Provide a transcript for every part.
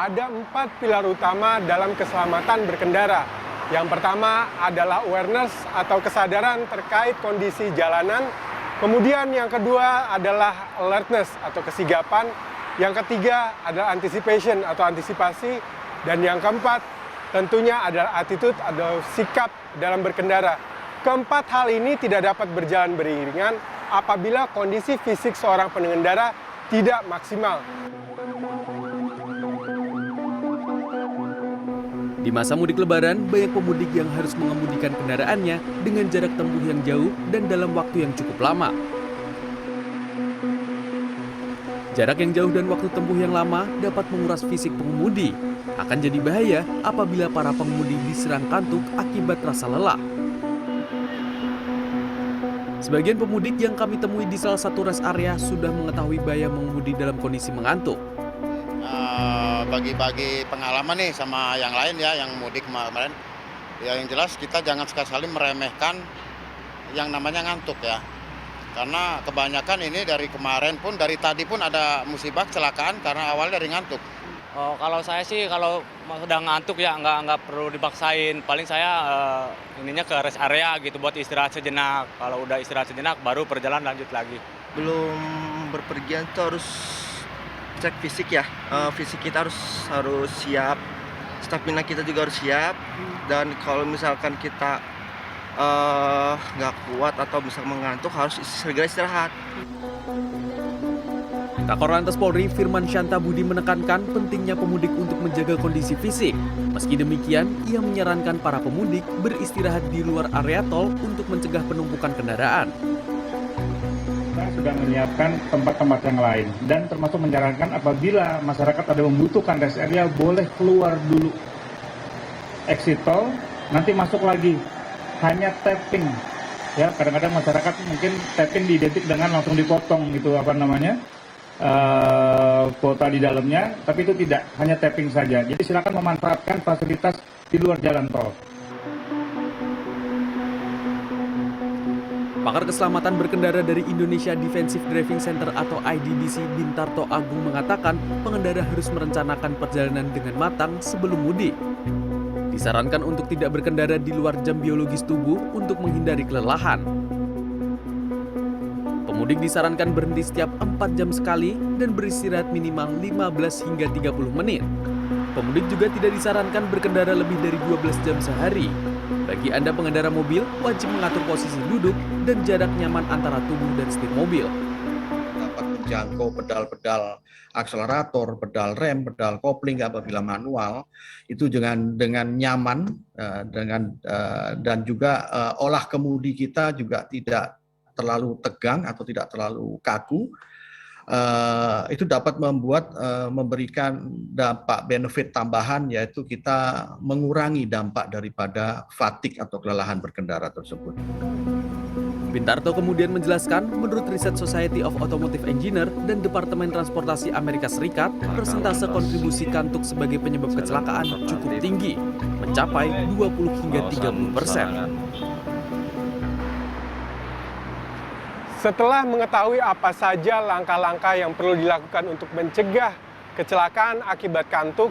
ada 4 pilar utama dalam keselamatan berkendara. Yang pertama adalah awareness atau kesadaran terkait kondisi jalanan. Kemudian yang kedua adalah alertness atau kesigapan. Yang ketiga adalah anticipation atau antisipasi. Dan yang keempat tentunya adalah attitude atau sikap dalam berkendara. Keempat hal ini tidak dapat berjalan beriringan apabila kondisi fisik seorang pengendara tidak maksimal. Di masa mudik lebaran, banyak pemudik yang harus mengemudikan kendaraannya dengan jarak tempuh yang jauh dan dalam waktu yang cukup lama. Jarak yang jauh dan waktu tempuh yang lama dapat menguras fisik pengemudi. Akan jadi bahaya apabila para pengemudi diserang kantuk akibat rasa lelah. Sebagian pemudik yang kami temui di salah satu rest area sudah mengetahui bahaya mengemudi dalam kondisi mengantuk. Bagi-bagi pengalaman nih sama yang lain ya, yang mudik kemarin. Ya yang jelas kita jangan sekali-sekali meremehkan yang namanya ngantuk ya. Karena kebanyakan ini dari kemarin pun, dari tadi pun ada musibah kecelakaan karena awalnya dari ngantuk. Oh, kalau saya sih kalau sudah ngantuk ya nggak perlu dipaksain. Paling saya ininya ke rest area gitu buat istirahat sejenak. Kalau udah istirahat sejenak baru perjalanan lanjut lagi. Belum berpergian tuh harus cek fisik ya. Fisik kita harus siap. Stamina kita juga harus siap. Dan kalau misalkan kita nggak kuat atau bisa mengantuk harus segera istirahat. Kakor Lantas Polri Firman Syanta Budi menekankan pentingnya pemudik untuk menjaga kondisi fisik. Meski demikian, ia menyarankan para pemudik beristirahat di luar area tol untuk mencegah penumpukan kendaraan. Kita sudah menyiapkan tempat-tempat yang lain dan termasuk menyarankan apabila masyarakat ada membutuhkan rest area boleh keluar dulu exit tol, nanti masuk lagi. Hanya tapping. Ya, kadang-kadang masyarakat mungkin tapping diidentik dengan langsung dipotong gitu kuota di dalamnya, tapi itu tidak, hanya tapping saja. Jadi silakan memanfaatkan fasilitas di luar jalan tol. Pakar keselamatan berkendara dari Indonesia Defensive Driving Center atau IDDC Bintarto Agung mengatakan pengendara harus merencanakan perjalanan dengan matang sebelum mudik. Disarankan untuk tidak berkendara di luar jam biologis tubuh untuk menghindari kelelahan. Pemudik disarankan berhenti setiap 4 jam sekali dan beristirahat minimal 15 hingga 30 menit. Pemudik juga tidak disarankan berkendara lebih dari 12 jam sehari. Bagi Anda pengendara mobil, wajib mengatur posisi duduk dan jarak nyaman antara tubuh dan setir mobil. Dapat menjangkau pedal-pedal akselerator, pedal rem, pedal kopling apabila manual, itu dengan nyaman dan juga olah kemudi kita juga tidak terlalu tegang atau tidak terlalu kaku, itu dapat memberikan dampak benefit tambahan, yaitu kita mengurangi dampak daripada fatigue atau kelelahan berkendara tersebut. Bintarto kemudian menjelaskan, menurut riset Society of Automotive Engineer dan Departemen Transportasi Amerika Serikat, persentase kontribusi kantuk sebagai penyebab kecelakaan cukup tinggi, mencapai 20 hingga 30%. Setelah mengetahui apa saja langkah-langkah yang perlu dilakukan untuk mencegah kecelakaan akibat kantuk,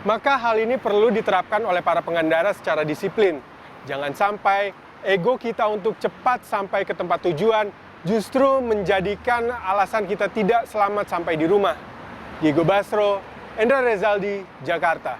maka hal ini perlu diterapkan oleh para pengendara secara disiplin. Jangan sampai ego kita untuk cepat sampai ke tempat tujuan justru menjadikan alasan kita tidak selamat sampai di rumah. Diego Basro, Endra Rezaldi, Jakarta.